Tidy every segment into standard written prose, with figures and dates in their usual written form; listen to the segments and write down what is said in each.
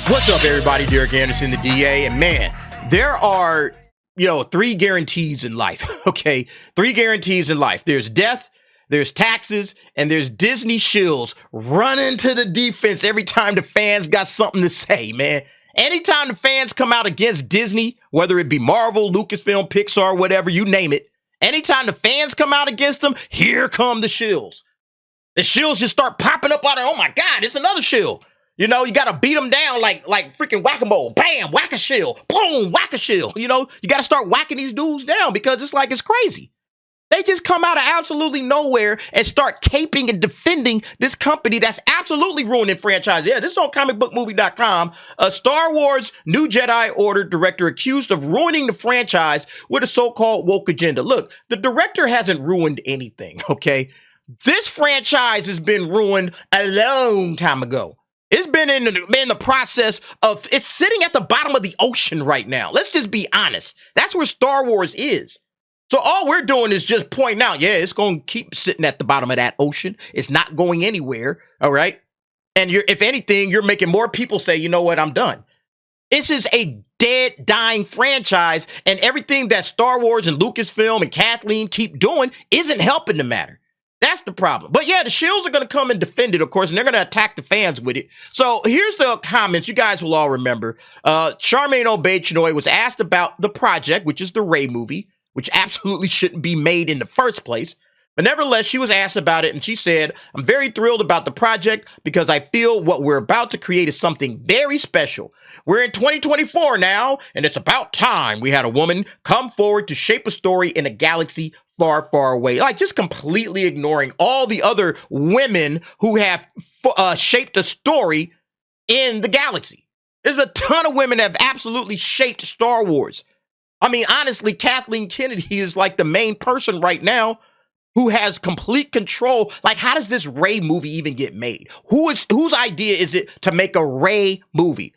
What's up, everybody? Derek Anderson, the DA. And man, there are, three guarantees in life, okay? Three guarantees in life. There's death, there's taxes, and there's Disney shills running to the defense every time the fans got something to say, man. Anytime the fans come out against Disney, whether it be Marvel, Lucasfilm, Pixar, whatever, you name it, anytime the fans come out against them, here come the shills. The shills just start popping up out of, oh my God, it's another shill. You got to beat them down like freaking whack-a-mole. Bam, whack a shill. Boom, whack a shill. You got to start whacking these dudes down because it's crazy. They just come out of absolutely nowhere and start caping and defending this company that's absolutely ruining franchise. Yeah, this is on comicbookmovie.com. A Star Wars New Jedi Order director accused of ruining the franchise with a so-called woke agenda. Look, the director hasn't ruined anything, okay? This franchise has been ruined a long time ago. It's been in the process of, it's sitting at the bottom of the ocean right now. Let's just be honest. That's where Star Wars is. So all we're doing is just pointing out, yeah, it's going to keep sitting at the bottom of that ocean. It's not going anywhere, all right? And if anything, you're making more people say, you know what, I'm done. This is a dead, dying franchise, and everything that Star Wars and Lucasfilm and Kathleen keep doing isn't helping the matter. That's the problem. But yeah, the shills are going to come and defend it, of course, and they're going to attack the fans with it. So here's the comments. You guys will all remember. Sharmeen Obaid-Chinoy was asked about the project, which is the Rey movie, which absolutely shouldn't be made in the first place. But nevertheless, she was asked about it, and she said, I'm very thrilled about the project because I feel what we're about to create is something very special. We're in 2024 now, and it's about time we had a woman come forward to shape a story in a galaxy far, far away. Like, just completely ignoring all the other women who have shaped a story in the galaxy. There's a ton of women that have absolutely shaped Star Wars. I mean, honestly, Kathleen Kennedy is like the main person right now who has complete control. Like, how does this Rey movie even get made? Whose idea is it to make a Rey movie?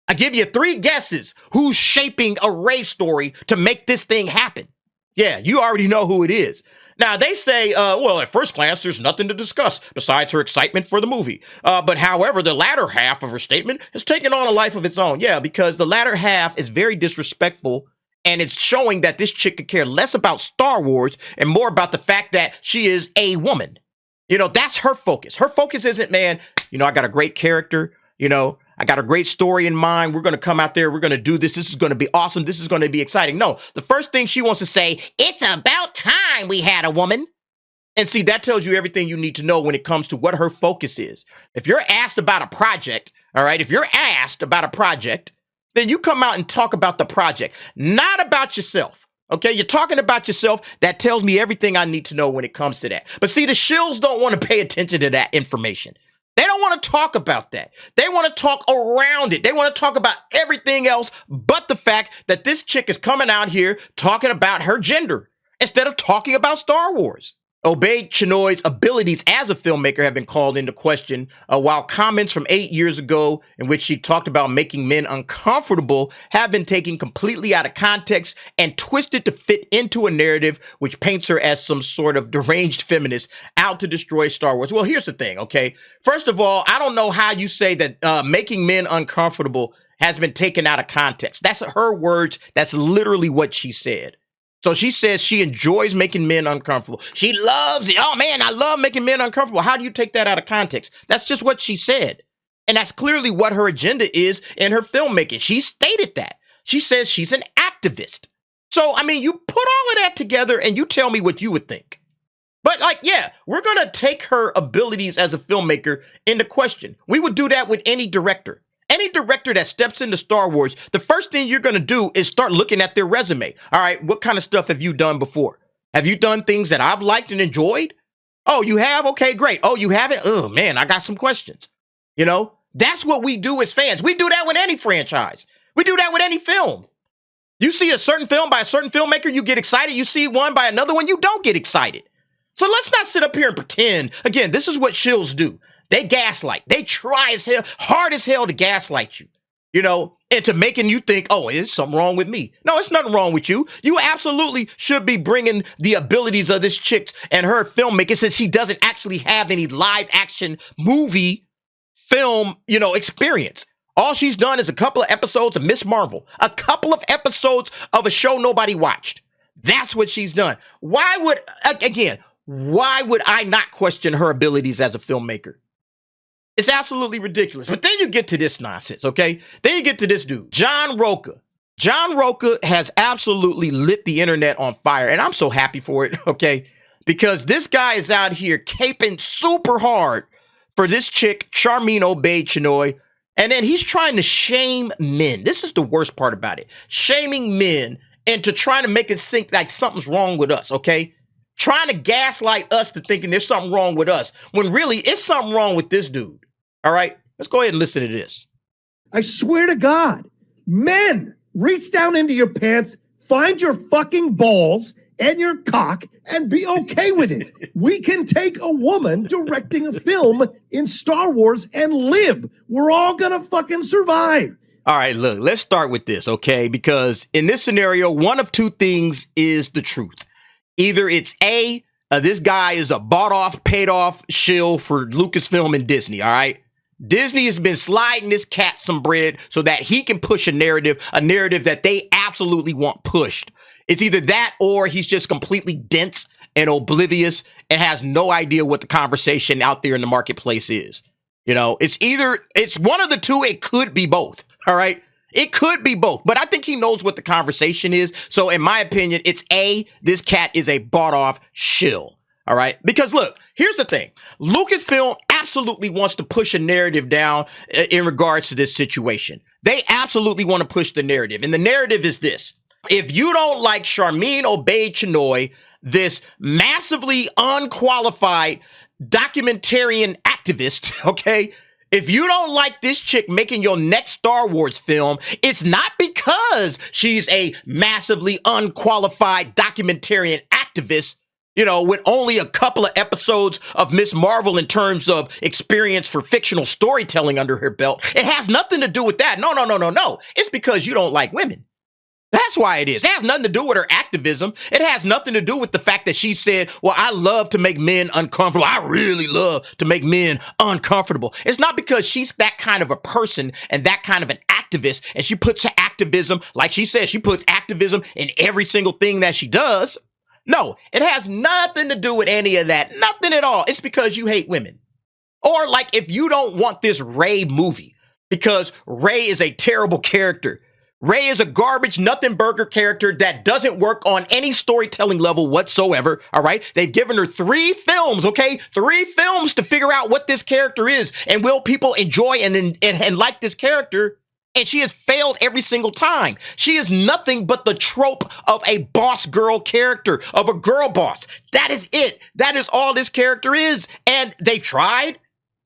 I give you 3 guesses. Who's shaping a Rey story to make this thing happen? Yeah, you already know who it is. Now, they say, well, at first glance, there's nothing to discuss besides her excitement for the movie. But however, the latter half of her statement has taken on a life of its own. Yeah, because the latter half is very disrespectful. And it's showing that this chick could care less about Star Wars and more about the fact that she is a woman. That's her focus. Her focus isn't, man, I got a great character. I got a great story in mind. We're going to come out there. We're going to do this. This is going to be awesome. This is going to be exciting. No, the first thing she wants to say, it's about time we had a woman. And see, that tells you everything you need to know when it comes to what her focus is. If you're asked about a project, all right, then you come out and talk about the project, not about yourself. Okay, you're talking about yourself. That tells me everything I need to know when it comes to that. But see, the shills don't want to pay attention to that information. They don't want to talk about that. They want to talk around it. They want to talk about everything else but the fact that this chick is coming out here talking about her gender instead of talking about Star Wars. Obaid-Chinoy's abilities as a filmmaker have been called into question, while comments from 8 years ago in which she talked about making men uncomfortable have been taken completely out of context and twisted to fit into a narrative which paints her as some sort of deranged feminist out to destroy Star Wars. Well, here's the thing, okay? First of all, I don't know how you say that making men uncomfortable has been taken out of context. That's her words. That's literally what she said. So she says she enjoys making men uncomfortable. She loves it. Oh, man, I love making men uncomfortable. How do you take that out of context? That's just what she said. And that's clearly what her agenda is in her filmmaking. She stated that. She says she's an activist. So, I mean, you put all of that together and you tell me what you would think. But yeah, we're going to take her abilities as a filmmaker into question. We would do that with any director. Any director that steps into Star Wars, the first thing you're going to do is start looking at their resume. All right, what kind of stuff have you done before? Have you done things that I've liked and enjoyed? Oh, you have? Okay, great. Oh, you haven't? Oh, man, I got some questions. That's what we do as fans. We do that with any franchise. We do that with any film. You see a certain film by a certain filmmaker, you get excited. You see one by another one, you don't get excited. So let's not sit up here and pretend. Again, this is what shills do. They gaslight. They try as hell, hard as hell to gaslight you, into making you think, oh, is something wrong with me? No, it's nothing wrong with you. You absolutely should be bringing the abilities of this chick and her filmmaking, since she doesn't actually have any live action movie film, experience. All she's done is a couple of episodes of Miss Marvel, a couple of episodes of a show nobody watched. That's what she's done. Why would I not question her abilities as a filmmaker? It's absolutely ridiculous. But then you get to this nonsense, okay? Then you get to this dude, John Rocha. John Rocha has absolutely lit the internet on fire, and I'm so happy for it, okay? Because this guy is out here caping super hard for this chick, Sharmeen Obaid-Chinoy, and then he's trying to shame men. This is the worst part about it. Shaming men into trying to make it seem like something's wrong with us, okay? Trying to gaslight us to thinking there's something wrong with us, when really it's something wrong with this dude. All right, let's go ahead and listen to this. I swear to God, men, reach down into your pants, find your fucking balls and your cock, and be okay with it. We can take a woman directing a film in Star Wars and live. We're all gonna fucking survive. All right, look, let's start with this, okay? Because in this scenario, one of two things is the truth. Either it's A, this guy is a bought-off, paid-off shill for Lucasfilm and Disney, all right? Disney has been sliding this cat some bread so that he can push a narrative that they absolutely want pushed. It's either that or he's just completely dense and oblivious and has no idea what the conversation out there in the marketplace is. You know, it's one of the two. It could be both, all right? It could be both, but I think he knows what the conversation is. So in my opinion, it's A, this cat is a bought-off shill. All right. Because look, here's the thing. Lucasfilm absolutely wants to push a narrative down in regards to this situation. They absolutely want to push the narrative. And the narrative is this. If you don't like Sharmeen Obaid-Chinoy, this massively unqualified documentarian activist, okay, if you don't like this chick making your next Star Wars film, it's not because she's a massively unqualified documentarian activist, you know, with only a couple of episodes of Miss Marvel in terms of experience for fictional storytelling under her belt. It has nothing to do with that. No. It's because you don't like women. That's why it is. It has nothing to do with her activism. It has nothing to do with the fact that she said, well, I love to make men uncomfortable. I really love to make men uncomfortable. It's not because she's that kind of a person and that kind of an activist, and she puts her activism, like she said, she puts activism in every single thing that she does. No, it has nothing to do with any of that. Nothing at all. It's because you hate women. Or like if you don't want this Rey movie because Rey is a terrible character. Rey is a garbage, nothing burger character that doesn't work on any storytelling level whatsoever, all right? They've given her 3 films, okay? 3 films to figure out what this character is, and will people enjoy and like this character? And she has failed every single time. She is nothing but the trope of a boss girl character, of a girl boss. That is it. That is all this character is. And they've tried.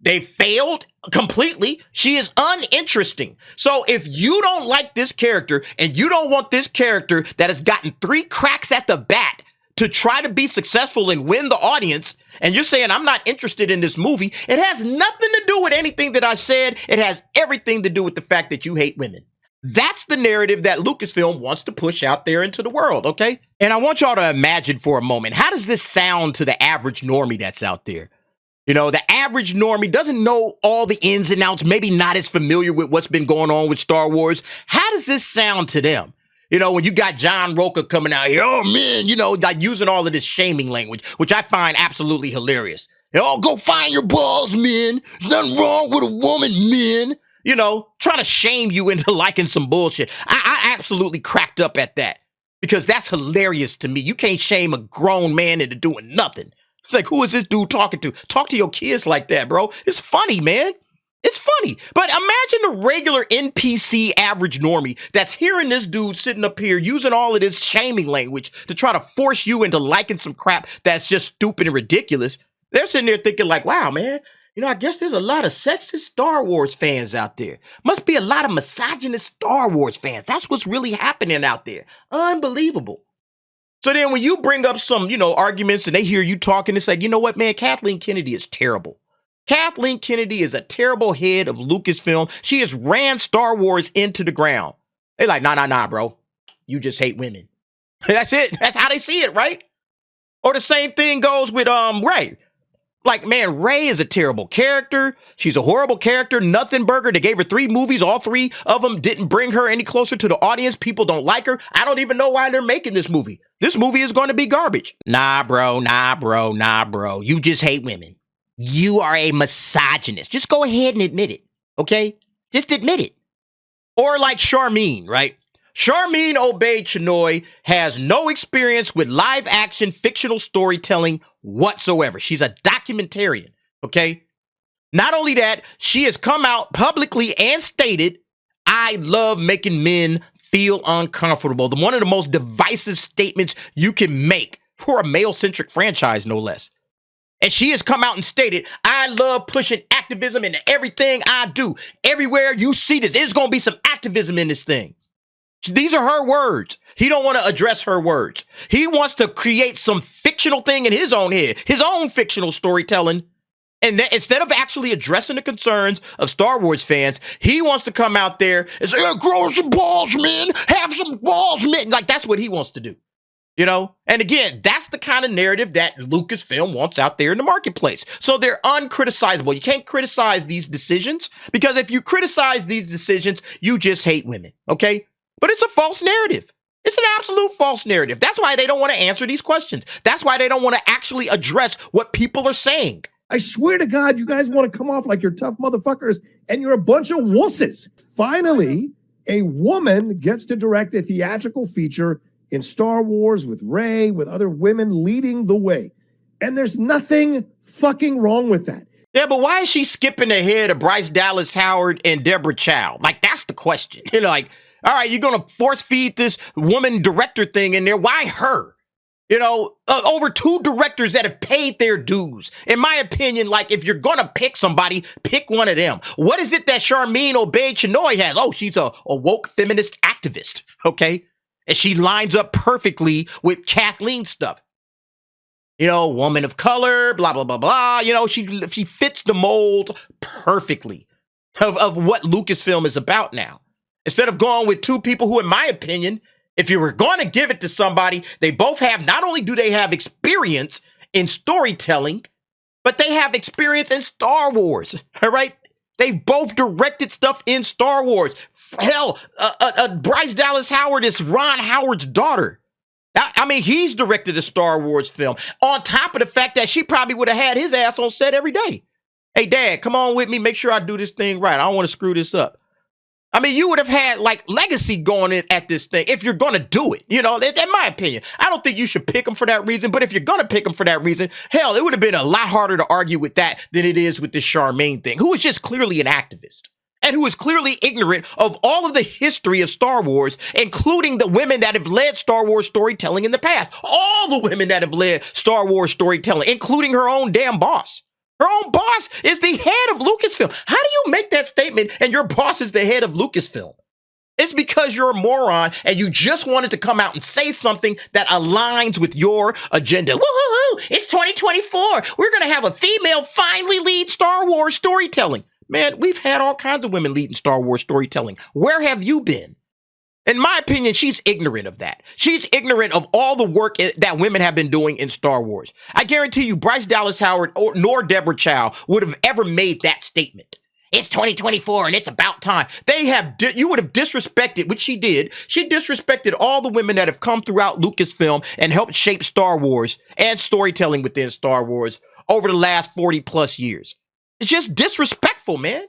They failed completely. She is uninteresting. So if you don't like this character and you don't want this character that has gotten 3 cracks at the bat to try to be successful and win the audience, and you're saying, I'm not interested in this movie, it has nothing to do with anything that I said. It has everything to do with the fact that you hate women. That's the narrative that Lucasfilm wants to push out there into the world, okay? And I want y'all to imagine for a moment, how does this sound to the average normie that's out there? You know, the average normie doesn't know all the ins and outs, maybe not as familiar with what's been going on with Star Wars. How does this sound to them? You know, when you got John Rocha coming out here, oh, man, you know, like using all of this shaming language, which I find absolutely hilarious. Oh, go find your balls, men. There's nothing wrong with a woman, men. You know, trying to shame you into liking some bullshit. I absolutely cracked up at that because that's hilarious to me. You can't shame a grown man into doing nothing. It's like, who is this dude talking to? Talk to your kids like that, bro. It's funny, man. It's funny. But imagine the regular NPC average normie that's hearing this dude sitting up here using all of this shaming language to try to force you into liking some crap that's just stupid and ridiculous. They're sitting there thinking like, wow, man, you know, I guess there's a lot of sexist Star Wars fans out there. Must be a lot of misogynist Star Wars fans. That's what's really happening out there. Unbelievable. So then when you bring up some, you know, arguments and they hear you talking, it's like, you know what, man, Kathleen Kennedy is terrible. Kathleen Kennedy is a terrible head of Lucasfilm. She has ran Star Wars into the ground. They're like, nah, bro. You just hate women. That's it. That's how they see it, right? Or the same thing goes with Rey. Like, man, Rey is a terrible character. She's a horrible character. Nothing burger. They gave her 3 movies. All 3 of them didn't bring her any closer to the audience. People don't like her. I don't even know why they're making this movie. This movie is going to be garbage. Nah, bro. You just hate women. You are a misogynist. Just go ahead and admit it, okay? Just admit it. Or like Sharmeen, right? Sharmeen Obaid-Chinoy has no experience with live action fictional storytelling whatsoever. She's a documentarian, okay? Not only that, she has come out publicly and stated, I love making men feel uncomfortable. One of the most divisive statements you can make for a male-centric franchise, no less. And she has come out and stated, I love pushing activism into everything I do. Everywhere you see this, there's going to be some activism in this thing. These are her words. He don't want to address her words. He wants to create some fictional thing in his own head, his own fictional storytelling. And instead of actually addressing the concerns of Star Wars fans, he wants to come out there and say, grow some balls, man. Have some balls, man. Like, that's what he wants to do. You know? And again, that's the kind of narrative that Lucasfilm wants out there in the marketplace. So they're uncriticizable. You can't criticize these decisions because if you criticize these decisions, you just hate women. Okay? But it's a false narrative. It's an absolute false narrative. That's why they don't want to answer these questions. That's why they don't want to actually address what people are saying. I swear to God, you guys want to come off like you're tough motherfuckers and you're a bunch of wusses. Finally, a woman gets to direct a theatrical feature in Star Wars with Rey, with other women leading the way. And there's nothing fucking wrong with that. Yeah, but why is she skipping ahead of Bryce Dallas Howard and Deborah Chow? Like, that's the question. You know, like, all right, you're going to force feed this woman director thing in there. Why her? You know, over 2 directors that have paid their dues. In my opinion, like, if you're going to pick somebody, pick one of them. What is it that Sharmeen Obaid-Chinoy has? Oh, she's a woke feminist activist, okay? And she lines up perfectly with Kathleen stuff. You know, woman of color, blah, blah, blah, blah. You know, she fits the mold perfectly of what Lucasfilm is about now. Instead of going with 2 people who, in my opinion, if you were going to give it to somebody, they both have, not only do they have experience in storytelling, but they have experience in Star Wars, all right? They've both directed stuff in Star Wars. Hell, Bryce Dallas Howard is Ron Howard's daughter. I mean, he's directed a Star Wars film. On top of the fact that she probably would have had his ass on set every day. Hey, Dad, come on with me. Make sure I do this thing right. I don't want to screw this up. I mean, you would have had, like, legacy going in at this thing if you're going to do it. You know, in my opinion. I don't think you should pick them for that reason. But if you're going to pick them for that reason, hell, it would have been a lot harder to argue with that than it is with this Sharmeen thing, who is just clearly an activist and who is clearly ignorant of all of the history of Star Wars, including the women that have led Star Wars storytelling in the past. All the women that have led Star Wars storytelling, including her own damn boss. Her own boss is the head of Lucasfilm. How do you make that statement and your boss is the head of Lucasfilm? It's because you're a moron and you just wanted to come out and say something that aligns with your agenda. Woo-hoo-hoo, it's 2024. We're going to have a female finally lead Star Wars storytelling. Man, we've had all kinds of women leading Star Wars storytelling. Where have you been? In my opinion, she's ignorant of that. She's ignorant of all the work that women have been doing in Star Wars. I guarantee you, Bryce Dallas Howard nor Deborah Chow would have ever made that statement. It's 2024 and it's about time. You would have disrespected, which she did. She disrespected all the women that have come throughout Lucasfilm and helped shape Star Wars and storytelling within Star Wars over the last 40 plus years. It's just disrespectful, man.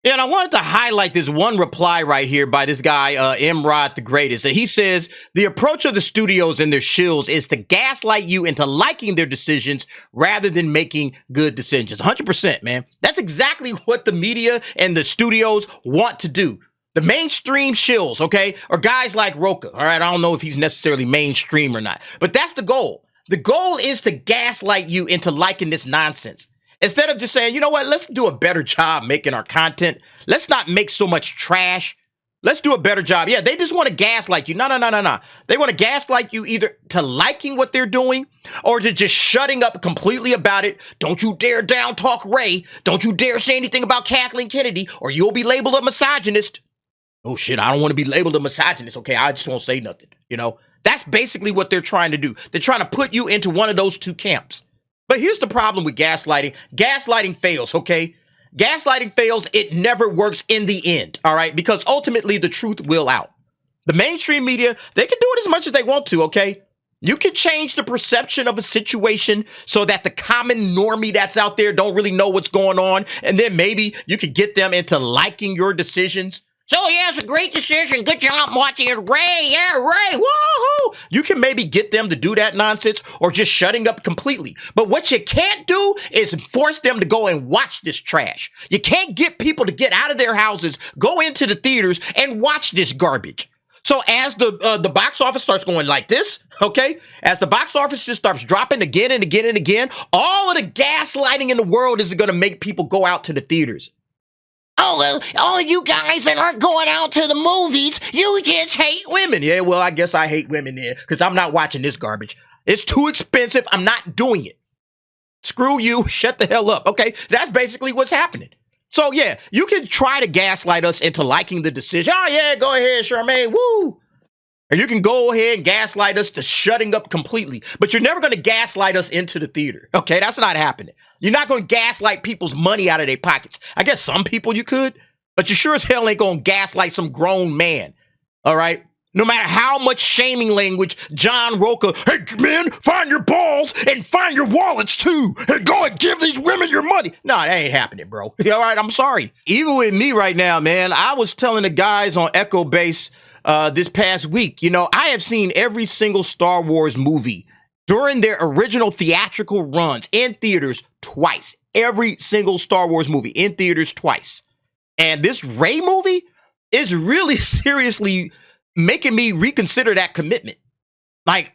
Yeah, and I wanted to highlight this one reply right here by this guy, Imrod the Greatest. And he says, the approach of the studios and their shills is to gaslight you into liking their decisions rather than making good decisions. 100%, man. That's exactly what the media and the studios want to do. The mainstream shills, okay, or guys like Roka. All right, I don't know if he's necessarily mainstream or not, but that's the goal. The goal is to gaslight you into liking this nonsense. Instead of just saying, you know what, let's do a better job making our content. Let's not make so much trash. Let's do a better job. Yeah, they just want to gaslight you. No. They want to gaslight you either to liking what they're doing or to just shutting up completely about it. Don't you dare down talk Rey. Don't you dare say anything about Kathleen Kennedy or you'll be labeled a misogynist. Oh, shit, I don't want to be labeled a misogynist. Okay, I just won't say nothing. You know, that's basically what they're trying to do. They're trying to put you into one of those 2 camps. But here's the problem with gaslighting. Gaslighting fails, okay? Gaslighting fails. It never works in the end, all right? Because ultimately the truth will out. The mainstream media, they can do it as much as they want to, okay? You can change the perception of a situation so that the common normie that's out there don't really know what's going on. And then maybe you could get them into liking your decisions. So yeah, it's a great decision. Good job watching it, Ray. Yeah, Ray. Woohoo! You can maybe get them to do that nonsense or just shutting up completely. But what you can't do is force them to go and watch this trash. You can't get people to get out of their houses, go into the theaters, and watch this garbage. So as the box office starts going like this, okay, as the box office just starts dropping again and again and again, all of the gaslighting in the world is going to make people go out to the theaters. Oh, well, all you guys that aren't going out to the movies, you just hate women. Yeah, well, I guess I hate women then because I'm not watching this garbage. It's too expensive. I'm not doing it. Screw you. Shut the hell up. Okay, that's basically what's happening. So, yeah, you can try to gaslight us into liking the decision. Oh, yeah, go ahead, Sharmeen. Woo. Or you can go ahead and gaslight us to shutting up completely. But you're never going to gaslight us into the theater. Okay, that's not happening. You're not going to gaslight people's money out of their pockets. I guess some people you could, but you sure as hell ain't going to gaslight some grown man. All right? No matter how much shaming language John Roca, hey, men, find your balls and find your wallets too. And go and give these women your money. No, that ain't happening, bro. All right, I'm sorry. Even with me right now, man, I was telling the guys on Echo Base this past week, you know, I have seen every single Star Wars movie during their original theatrical runs in theaters twice. Every single Star Wars movie in theaters twice. And this Rey movie is really seriously making me reconsider that commitment. Like,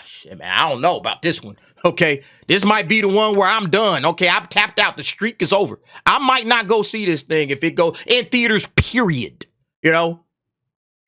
shit, man, I don't know about this one. Okay, this might be the one where I'm done. Okay, I'm tapped out. The streak is over. I might not go see this thing if it goes in theaters, period. You know?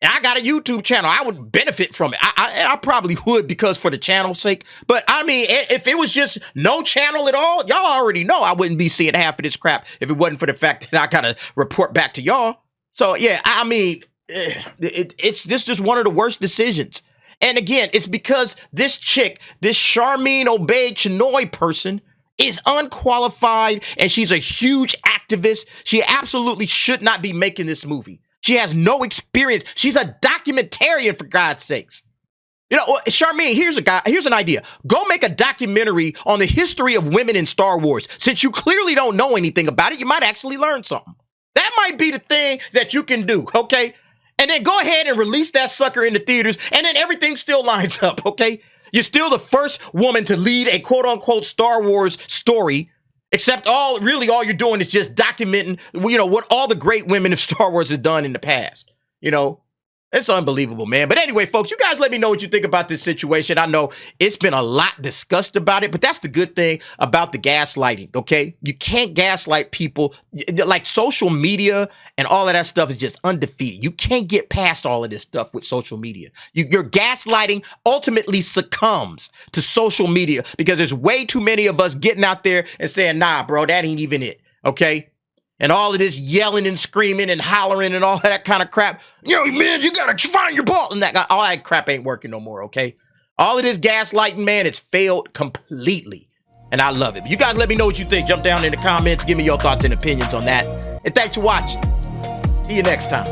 And I got a YouTube channel. I would benefit from it. I probably would because for the channel's sake. But I mean, if it was just no channel at all, y'all already know I wouldn't be seeing half of this crap if it wasn't for the fact that I got to report back to y'all. So, yeah, I mean, it's just one of the worst decisions. And again, it's because this chick, this Sharmeen Obaid-Chinoy person is unqualified and she's a huge activist. She absolutely should not be making this movie. She has no experience. She's a documentarian, for God's sakes. You know, Sharmeen, here's an idea. Go make a documentary on the history of women in Star Wars. Since you clearly don't know anything about it, you might actually learn something. That might be the thing that you can do, okay? And then go ahead and release that sucker in the theaters, and then everything still lines up, okay? You're still the first woman to lead a quote-unquote Star Wars story, except all you're doing is just documenting, you know, what all the great women of Star Wars have done in the past, you know? It's unbelievable, man. But anyway, folks, you guys let me know what you think about this situation. I know it's been a lot discussed about it, but that's the good thing about the gaslighting, okay? You can't gaslight people. Like social media and all of that stuff is just undefeated. You can't get past all of this stuff with social media. Your gaslighting ultimately succumbs to social media because there's way too many of us getting out there and saying, nah, bro, that ain't even it, okay? And all of this yelling and screaming and hollering and all that kind of crap. You know, man, you got to find your ball. And all that crap ain't working no more, okay? All of this gaslighting, man, it's failed completely. And I love it. You guys let me know what you think. Jump down in the comments. Give me your thoughts and opinions on that. And thanks for watching. See you next time.